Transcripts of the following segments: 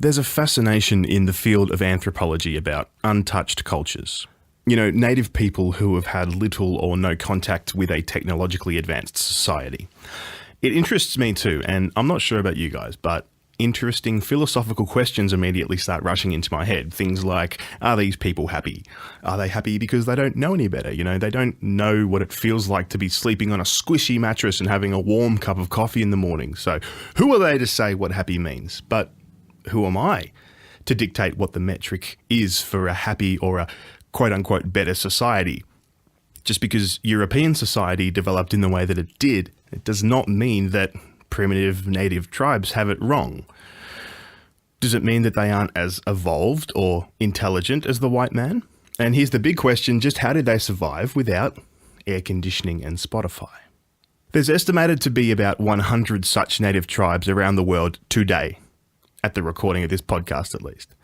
There's a fascination in the field of anthropology about untouched cultures. You know, native people who have had little or no contact with a technologically advanced society. It interests me too, and I'm not sure about you guys, but interesting philosophical questions immediately start rushing into my head. Things like, are these people happy? Are they happy because they don't know any better? You know, they don't know what it feels like to be sleeping on a squishy mattress and having a warm cup of coffee in the morning. So who are they to say what happy means? But who am I to dictate what the metric is for a happy or a quote-unquote better society? Just because European society developed in the way that it did, it does not mean that primitive native tribes have it wrong. Does it mean that they aren't as evolved or intelligent as the white man? And here's the big question, just how did they survive without air conditioning and Spotify? There's estimated to be about 100 such native tribes around the world today, at the recording of this podcast at least.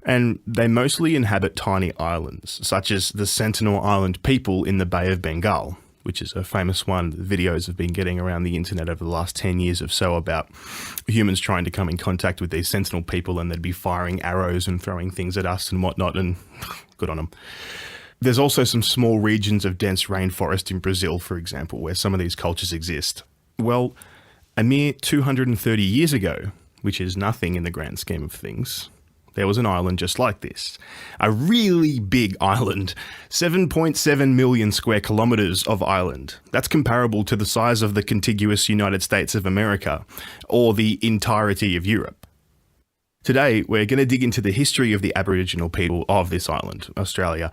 And they mostly inhabit tiny islands, such as the Sentinel Island people in the Bay of Bengal, which is a famous one. Videos have been getting around the internet over the last 10 years or so about humans trying to come in contact with these Sentinel people, and they'd be firing arrows and throwing things at us and whatnot, and good on them. There's also some small regions of dense rainforest in Brazil, for example, where some of these cultures exist. Well, a mere 230 years ago, which is nothing in the grand scheme of things, there was an island just like this. A really big island, 7.7 million square kilometres of island. That's comparable to the size of the contiguous United States of America, or the entirety of Europe. Today, we're going to dig into the history of the Aboriginal people of this island, Australia,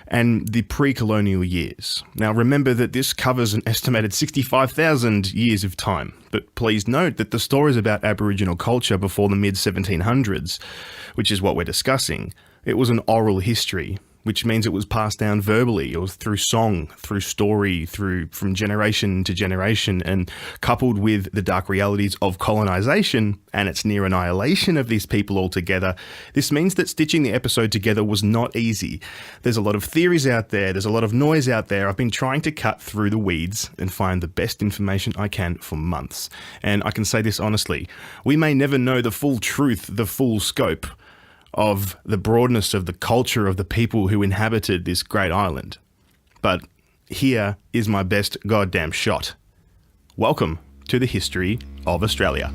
and the pre-colonial years. Now, remember that this covers an estimated 65,000 years of time, but please note that the stories about Aboriginal culture before the mid-1700s, which is what we're discussing, it was an oral history, which means it was passed down verbally. It was through song, through story, from generation to generation, and coupled with the dark realities of colonization and its near annihilation of these people altogether, this means that stitching the episode together was not easy. There's a lot of theories out there, there's a lot of noise out there. I've been trying to cut through the weeds and find the best information I can for months. And I can say this honestly, we may never know the full truth, the full scope of the broadness of the culture of the people who inhabited this great island. But here is my best goddamn shot. Welcome to the history of Australia.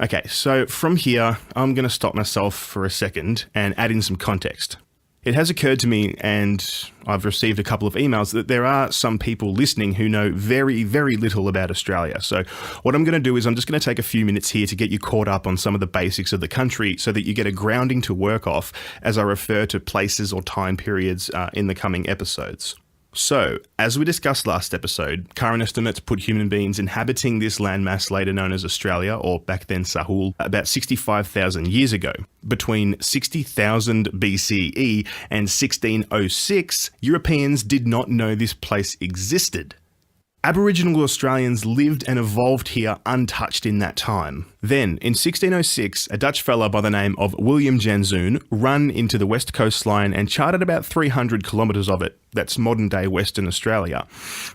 Okay, so from here, I'm going to stop myself for a second and add in some context. It has occurred to me, and I've received a couple of emails, that there are some people listening who know very, very little about Australia. So what I'm going to do is I'm just going to take a few minutes here to get you caught up on some of the basics of the country so that you get a grounding to work off as I refer to places or time periods in the coming episodes. So, as we discussed last episode, current estimates put human beings inhabiting this landmass later known as Australia, or back then Sahul, about 65,000 years ago. Between 60,000 BCE and 1606, Europeans did not know this place existed. Aboriginal Australians lived and evolved here untouched in that time. Then, in 1606, a Dutch fella by the name of William Janzoon ran into the west coastline and charted about 300 kilometres of it. That's modern-day Western Australia.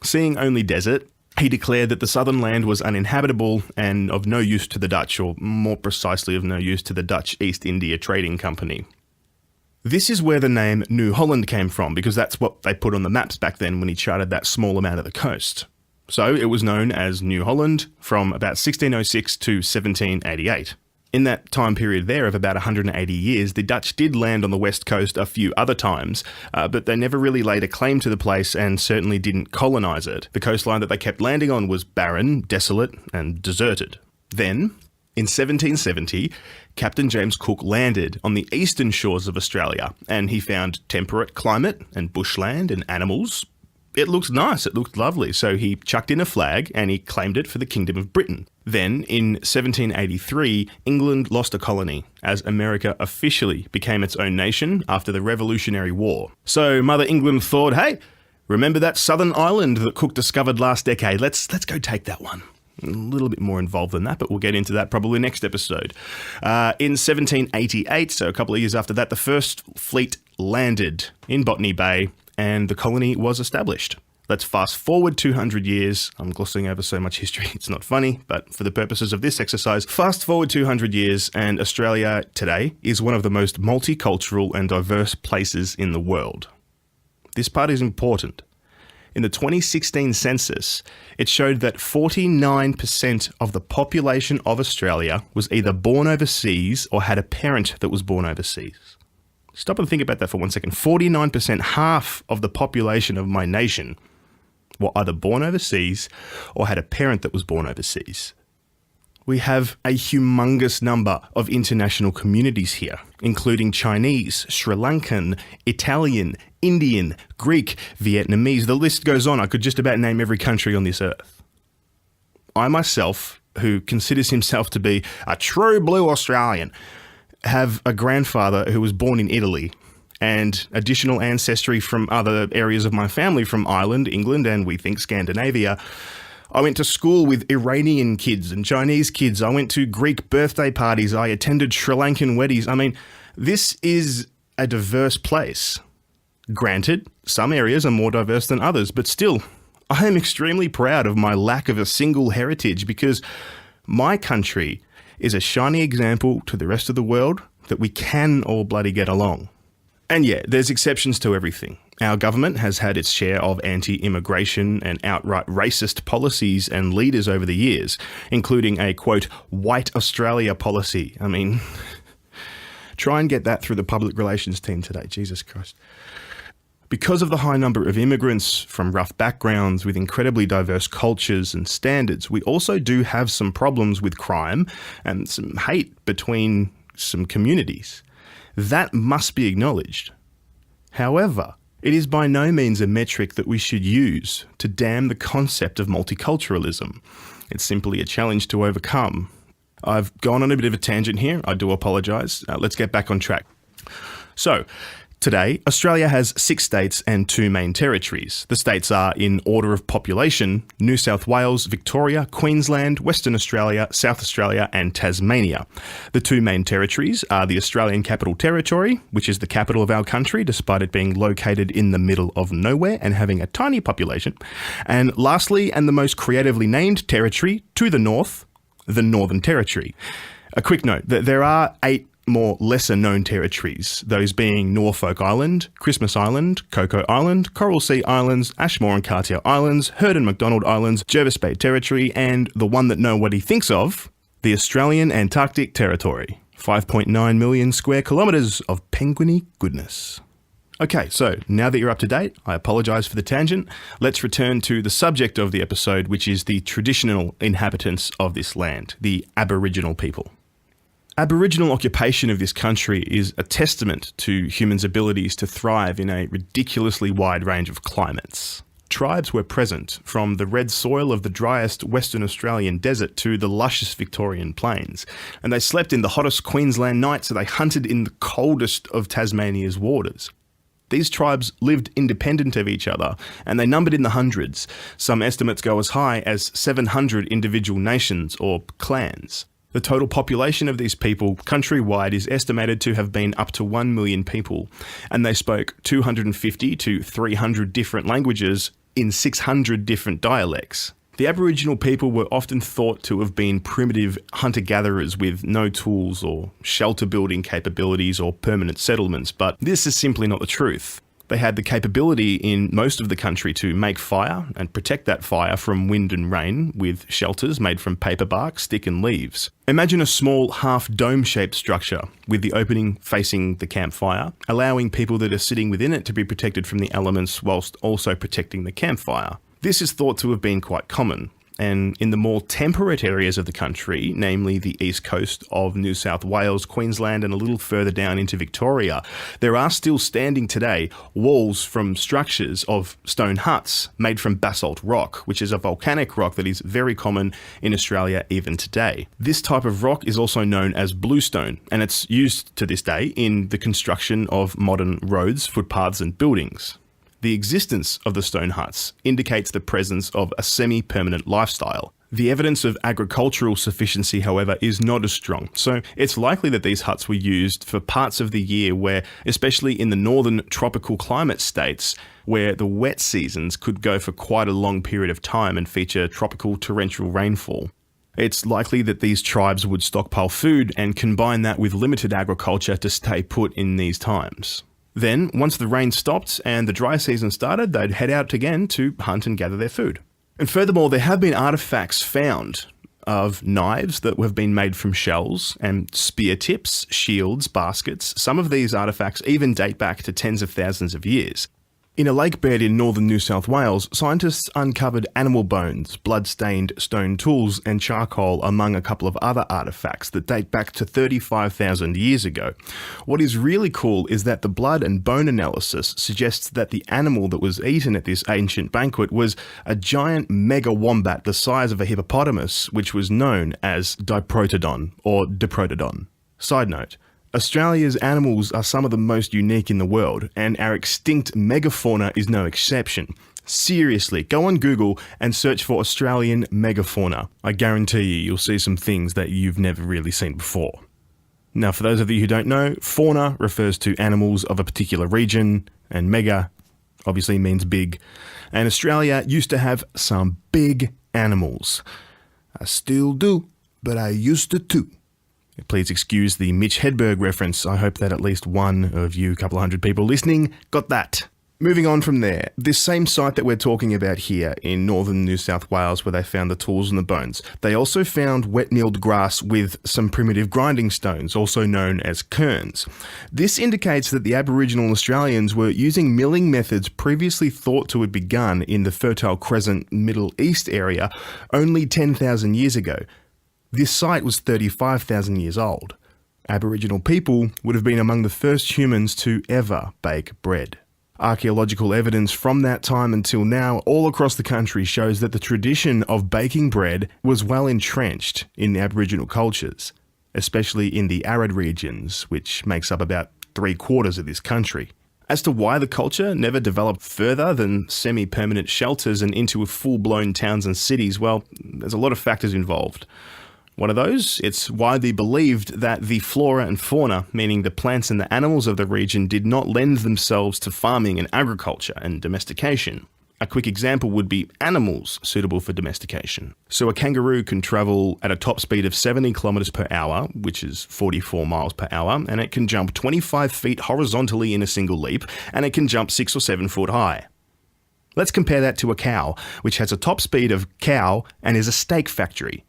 Seeing only desert, he declared that the southern land was uninhabitable and of no use to the Dutch, or more precisely of no use to the Dutch East India Trading Company. This is where the name New Holland came from, because that's what they put on the maps back then when he charted that small amount of the coast. So it was known as New Holland from about 1606 to 1788. In that time period there of about 180 years, the Dutch did land on the west coast a few other times, but they never really laid a claim to the place and certainly didn't colonise it. The coastline that they kept landing on was barren, desolate and deserted. Then, in 1770, Captain James Cook landed on the eastern shores of Australia, and he found temperate climate and bushland and animals. It looked nice, it looked lovely, so he chucked in a flag and he claimed it for the Kingdom of Britain. Then, in 1783, England lost a colony, as America officially became its own nation after the Revolutionary War. So Mother England thought, hey, remember that southern island that Cook discovered last decade? Let's go take that one. A little bit more involved than that, but we'll get into that probably next episode. In 1788, so a couple of years after that, the first fleet landed in Botany Bay and the colony was established. Let's fast forward 200 years. I'm glossing over so much history, it's not funny, but for the purposes of this exercise, fast forward 200 years and Australia today is one of the most multicultural and diverse places in the world. This part is important. In the 2016 census, it showed that 49% of the population of Australia was either born overseas or had a parent that was born overseas. Stop and think about that for 1 second. 49%, half of the population of my nation, were either born overseas or had a parent that was born overseas. We have a humongous number of international communities here, including Chinese, Sri Lankan, Italian, Indian, Greek, Vietnamese. The list goes on. I could just about name every country on this earth. I myself, who considers himself to be a true blue Australian, have a grandfather who was born in Italy and additional ancestry from other areas of my family, from Ireland, England, and we think Scandinavia. I went to school with Iranian kids and Chinese kids. I went to Greek birthday parties. I attended Sri Lankan weddings. I mean, this is a diverse place. Granted, some areas are more diverse than others, but still, I am extremely proud of my lack of a single heritage because my country is a shining example to the rest of the world that we can all bloody get along. And yeah, there's exceptions to everything. Our government has had its share of anti-immigration and outright racist policies and leaders over the years, including a, quote, white Australia policy. I mean, try and get that through the public relations team today, Jesus Christ. Because of the high number of immigrants from rough backgrounds with incredibly diverse cultures and standards, we also do have some problems with crime and some hate between some communities. That must be acknowledged. However, it is by no means a metric that we should use to damn the concept of multiculturalism. It's simply a challenge to overcome. I've gone on a bit of a tangent here. I do apologise. Let's get back on track. So, today, Australia has 6 states and 2 main territories. The states are, in order of population, New South Wales, Victoria, Queensland, Western Australia, South Australia and Tasmania. The 2 main territories are the Australian Capital Territory, which is the capital of our country despite it being located in the middle of nowhere and having a tiny population. And lastly, and the most creatively named territory to the north, the Northern Territory. A quick note, that there are 8 more lesser-known territories, those being Norfolk Island, Christmas Island, Coco Island, Coral Sea Islands, Ashmore and Cartier Islands, Heard and McDonald Islands, Jervis Bay Territory, and the one that nobody thinks of, the Australian Antarctic Territory. 5.9 million square kilometres of penguiny goodness. Okay, so now that you're up to date, I apologise for the tangent. Let's return to the subject of the episode, which is the traditional inhabitants of this land, the Aboriginal people. Aboriginal occupation of this country is a testament to humans' abilities to thrive in a ridiculously wide range of climates. Tribes were present from the red soil of the driest Western Australian desert to the luscious Victorian plains, and they slept in the hottest Queensland nights, so they hunted in the coldest of Tasmania's waters. These tribes lived independent of each other, and they numbered in the hundreds. Some estimates go as high as 700 individual nations or clans. The total population of these people countrywide is estimated to have been up to 1 million people, and they spoke 250 to 300 different languages in 600 different dialects. The Aboriginal people were often thought to have been primitive hunter-gatherers with no tools or shelter-building capabilities or permanent settlements, but this is simply not the truth. They had the capability in most of the country to make fire and protect that fire from wind and rain with shelters made from paper bark, stick and leaves. Imagine a small half-dome-shaped structure with the opening facing the campfire, allowing people that are sitting within it to be protected from the elements whilst also protecting the campfire. This is thought to have been quite common. And in the more temperate areas of the country, namely the east coast of New South Wales, Queensland, and a little further down into Victoria, there are still standing today walls from structures of stone huts made from basalt rock, which is a volcanic rock that is very common in Australia even today. This type of rock is also known as bluestone, and it's used to this day in the construction of modern roads, footpaths, and buildings. The existence of the stone huts indicates the presence of a semi-permanent lifestyle. The evidence of agricultural sufficiency, however, is not as strong, so it's likely that these huts were used for parts of the year where, especially in the northern tropical climate states, where the wet seasons could go for quite a long period of time and feature tropical torrential rainfall. It's likely that these tribes would stockpile food and combine that with limited agriculture to stay put in these times. Then, once the rain stopped and the dry season started, they'd head out again to hunt and gather their food. And furthermore, there have been artifacts found of knives that have been made from shells and spear tips, shields, baskets. Some of these artifacts even date back to tens of thousands of years. In a lake bed in northern New South Wales, scientists uncovered animal bones, blood-stained stone tools, and charcoal, among a couple of other artifacts that date back to 35,000 years ago. What is really cool is that the blood and bone analysis suggests that the animal that was eaten at this ancient banquet was a giant mega wombat the size of a hippopotamus, which was known as Diprotodon or Diprotodon. Side note: Australia's animals are some of the most unique in the world, and our extinct megafauna is no exception. Seriously, go on Google and search for Australian megafauna. I guarantee you'll see some things that you've never really seen before. Now, for those of you who don't know, fauna refers to animals of a particular region, and mega obviously means big. And Australia used to have some big animals. I still do, but I used to too. Please excuse the Mitch Hedberg reference. I hope that at least one of you, couple of hundred people listening, got that. Moving on from there, this same site that we're talking about here in northern New South Wales where they found the tools and the bones, they also found wet milled grass with some primitive grinding stones, also known as querns. This indicates that the Aboriginal Australians were using milling methods previously thought to have begun in the Fertile Crescent Middle East area only 10,000 years ago. This site was 35,000 years old. Aboriginal people would have been among the first humans to ever bake bread. Archaeological evidence from that time until now all across the country shows that the tradition of baking bread was well entrenched in the Aboriginal cultures, especially in the arid regions, which makes up about 3/4 of this country. As to why the culture never developed further than semi-permanent shelters and into full-blown towns and cities, well, there's a lot of factors involved. One of those, it's widely believed that the flora and fauna, meaning the plants and the animals of the region, did not lend themselves to farming and agriculture and domestication. A quick example would be animals suitable for domestication. So a kangaroo can travel at a top speed of 70 kilometers per hour, which is 44 miles per hour, and it can jump 25 feet horizontally in a single leap, and it can jump 6 or 7 foot high. Let's compare that to a cow, which has a top speed of cow and is a steak factory.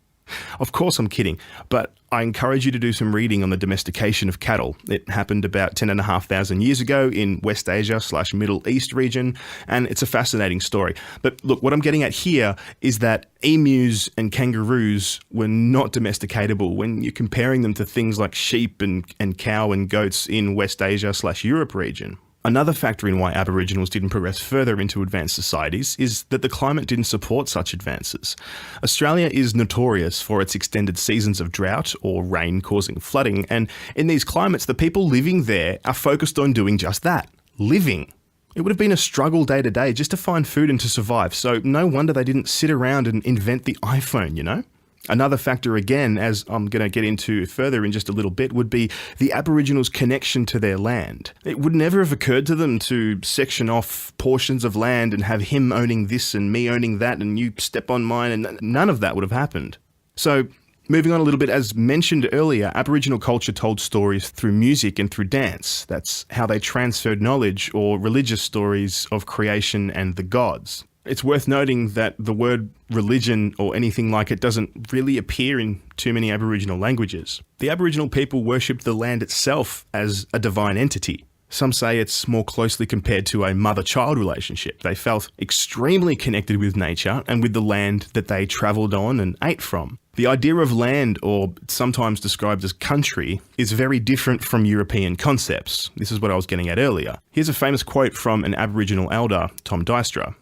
Of course I'm kidding, but I encourage you to do some reading on the domestication of cattle. It happened about 10,500 years ago in West Asia/Middle East region, and it's a fascinating story. But look, what I'm getting at here is that emus and kangaroos were not domesticatable when you're comparing them to things like sheep and cow and goats in West Asia/Europe region. Another factor in why Aboriginals didn't progress further into advanced societies is that the climate didn't support such advances. Australia is notorious for its extended seasons of drought or rain causing flooding, and in these climates, the people living there are focused on doing just that, living. It would have been a struggle day to day just to find food and to survive, so no wonder they didn't sit around and invent the iPhone, you know? Another factor again, as I'm going to get into further in just a little bit, would be the Aboriginals' connection to their land. It would never have occurred to them to section off portions of land and have him owning this and me owning that and you step on mine, and none of that would have happened. So, moving on a little bit, as mentioned earlier, Aboriginal culture told stories through music and through dance. That's how they transferred knowledge or religious stories of creation and the gods. It's worth noting that the word religion or anything like it doesn't really appear in too many Aboriginal languages. The Aboriginal people worshipped the land itself as a divine entity. Some say it's more closely compared to a mother-child relationship. They felt extremely connected with nature and with the land that they travelled on and ate from. The idea of land, or sometimes described as country, is very different from European concepts. This is what I was getting at earlier. Here's a famous quote from an Aboriginal elder, Tom Dystra.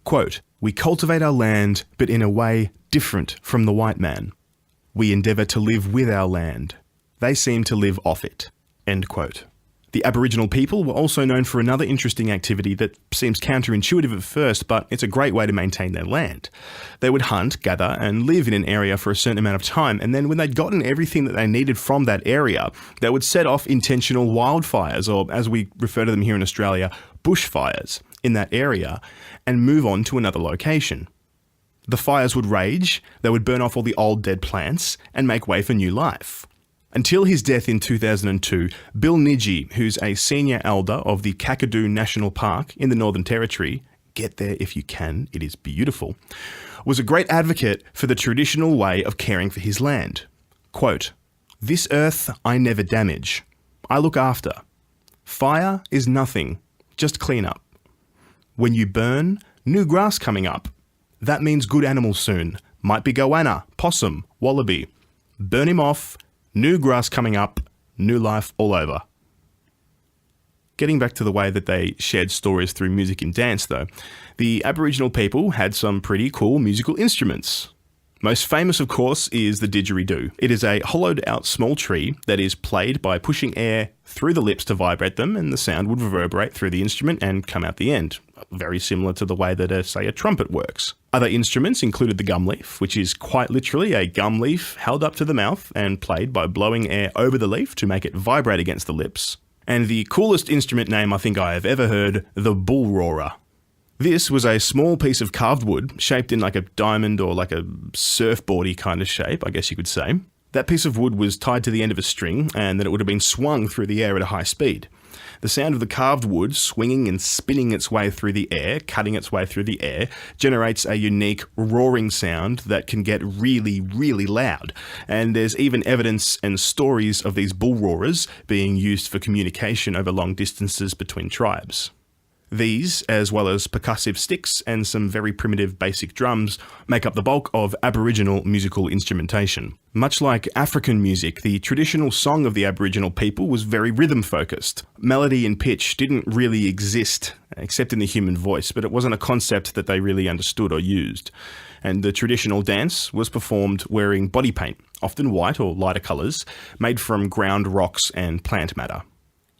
Quote, "We cultivate our land, but in a way different from the white man. We endeavour to live with our land. They seem to live off it." End quote. The Aboriginal people were also known for another interesting activity that seems counterintuitive at first, but it's a great way to maintain their land. They would hunt, gather, and live in an area for a certain amount of time, and then when they'd gotten everything that they needed from that area, they would set off intentional wildfires, or as we refer to them here in Australia, bushfires, in that area, and move on to another location. The fires would rage, they would burn off all the old dead plants, and make way for new life. Until his death in 2002, Bill Nidji, who's a senior elder of the Kakadu National Park in the Northern Territory, get there if you can, it is beautiful, was a great advocate for the traditional way of caring for his land. Quote, "This earth I never damage. I look after. Fire is nothing, just clean up. When you burn, new grass coming up. That means good animals soon. Might be goanna, possum, wallaby. Burn him off. New grass coming up, new life all over." Getting back to the way that they shared stories through music and dance though, the Aboriginal people had some pretty cool musical instruments. Most famous, of course, is the didgeridoo. It is a hollowed out small tree that is played by pushing air through the lips to vibrate them, and the sound would reverberate through the instrument and come out the end. Very similar to the way that, say, a trumpet works. Other instruments included the gum leaf, which is quite literally a gum leaf held up to the mouth and played by blowing air over the leaf to make it vibrate against the lips. And the coolest instrument name I think I have ever heard, the bull roarer. This was a small piece of carved wood, shaped in like a diamond or like a surfboardy kind of shape, I guess you could say. That piece of wood was tied to the end of a string, and then it would have been swung through the air at a high speed. The sound of the carved wood swinging and spinning its way through the air, cutting its way through the air, generates a unique roaring sound that can get really, really loud. And there's even evidence and stories of these bull roarers being used for communication over long distances between tribes. These, as well as percussive sticks and some very primitive basic drums, make up the bulk of Aboriginal musical instrumentation. Much like African music, the traditional song of the Aboriginal people was very rhythm-focused. Melody and pitch didn't really exist, except in the human voice, but it wasn't a concept that they really understood or used. And the traditional dance was performed wearing body paint, often white or lighter colours, made from ground rocks and plant matter.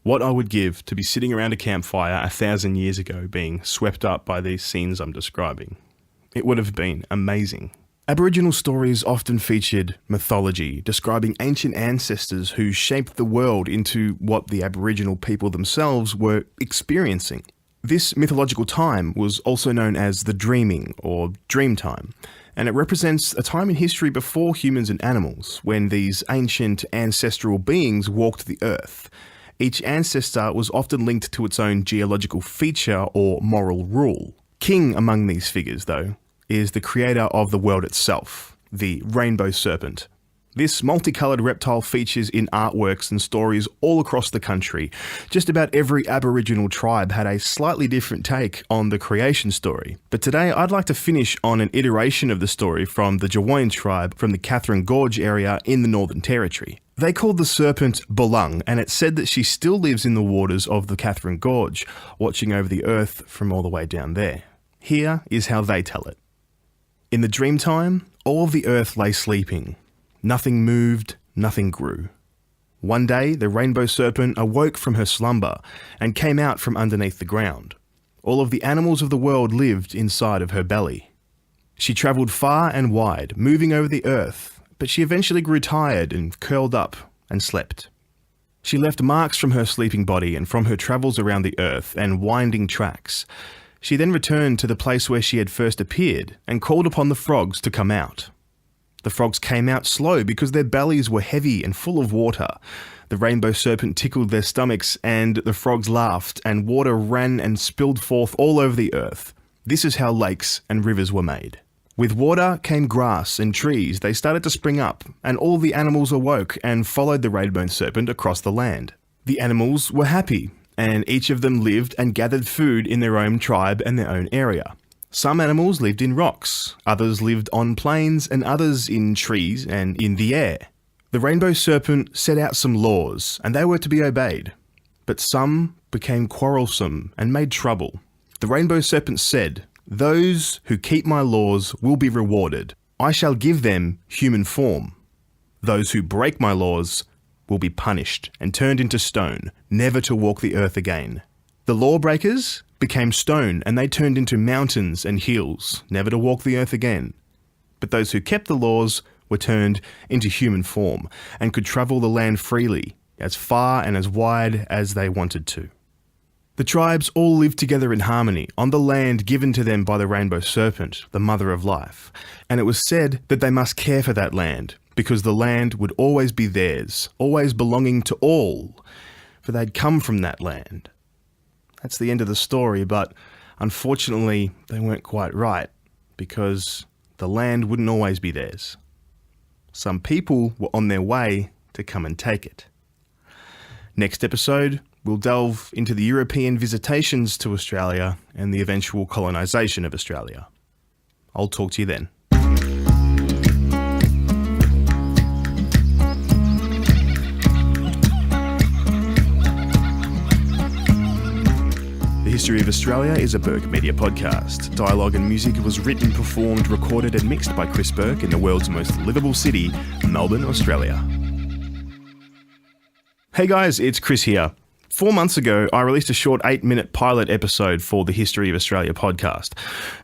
What I would give to be sitting around a campfire 1,000 years ago being swept up by these scenes I'm describing. It would have been amazing. Aboriginal stories often featured mythology, describing ancient ancestors who shaped the world into what the Aboriginal people themselves were experiencing. This mythological time was also known as the dreaming or dream time, and it represents a time in history before humans and animals, when these ancient ancestral beings walked the earth. Each ancestor was often linked to its own geological feature or moral rule. King among these figures, though, is the creator of the world itself, the rainbow serpent. This multicoloured reptile features in artworks and stories all across the country. Just about every Aboriginal tribe had a slightly different take on the creation story. But today I'd like to finish on an iteration of the story from the Jawoyn tribe from the Katherine Gorge area in the Northern Territory. They called the serpent Bolung, and it's said that she still lives in the waters of the Katherine Gorge, watching over the earth from all the way down there. Here is how they tell it. In the dreamtime, all of the earth lay sleeping. Nothing moved, nothing grew. One day, the rainbow serpent awoke from her slumber and came out from underneath the ground. All of the animals of the world lived inside of her belly. She travelled far and wide, moving over the earth, but she eventually grew tired and curled up and slept. She left marks from her sleeping body and from her travels around the earth and winding tracks. She then returned to the place where she had first appeared and called upon the frogs to come out. The frogs came out slow because their bellies were heavy and full of water. The rainbow serpent tickled their stomachs and the frogs laughed and water ran and spilled forth all over the earth. This is how lakes and rivers were made. With water came grass and trees. They started to spring up, and all the animals awoke and followed the rainbow serpent across the land. The animals were happy, and each of them lived and gathered food in their own tribe and their own area. Some animals lived in rocks, others lived on plains, and others in trees and in the air. The rainbow serpent set out some laws, and they were to be obeyed. But some became quarrelsome and made trouble. The rainbow serpent said, "Those who keep my laws will be rewarded. I shall give them human form. Those who break my laws will be punished and turned into stone, never to walk the earth again. The lawbreakers became stone and they turned into mountains and hills, never to walk the earth again. But those who kept the laws were turned into human form and could travel the land freely, as far and as wide as they wanted to. The tribes all lived together in harmony on the land given to them by the rainbow serpent, the mother of life, and it was said that they must care for that land, because the land would always be theirs, always belonging to all, for they'd come from that land. That's the end of the story, but unfortunately they weren't quite right, because the land wouldn't always be theirs. Some people were on their way to come and take it. Next episode, we'll delve into the European visitations to Australia and the eventual colonisation of Australia. I'll talk to you then. The History of Australia is a Burke Media podcast. Dialogue and music was written, performed, recorded and mixed by Chris Burke in the world's most livable city, Melbourne, Australia. Hey guys, it's Chris here. 4 months ago, I released a short 8-minute pilot episode for the History of Australia podcast.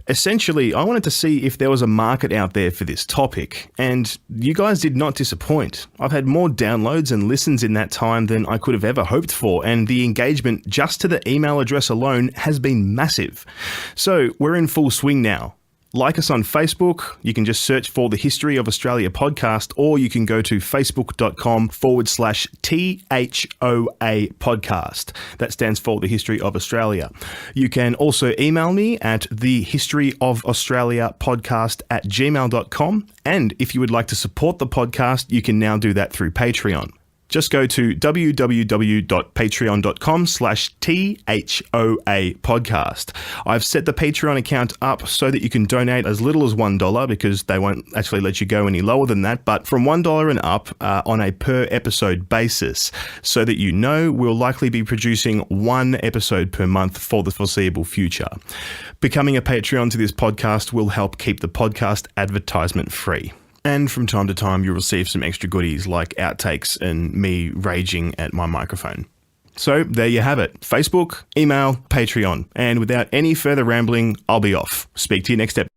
Essentially, I wanted to see if there was a market out there for this topic, and you guys did not disappoint. I've had more downloads and listens in that time than I could have ever hoped for, and the engagement just to the email address alone has been massive. So we're in full swing now. Like us on Facebook, you can just search for the History of Australia podcast, or you can go to facebook.com/THOA podcast. That stands for the History of Australia. You can also email me at thehistoryofaustraliapodcast@gmail.com. And if you would like to support the podcast, you can now do that through Patreon. Just go to www.patreon.com/THOA podcast. I've set the Patreon account up so that you can donate as little as $1 because they won't actually let you go any lower than that, but from $1 and up on a per episode basis, so that you know we'll likely be producing one episode per month for the foreseeable future. Becoming a Patreon to this podcast will help keep the podcast advertisement free. And from time to time, you'll receive some extra goodies like outtakes and me raging at my microphone. So there you have it. Facebook, email, Patreon. And without any further rambling, I'll be off. Speak to you next episode.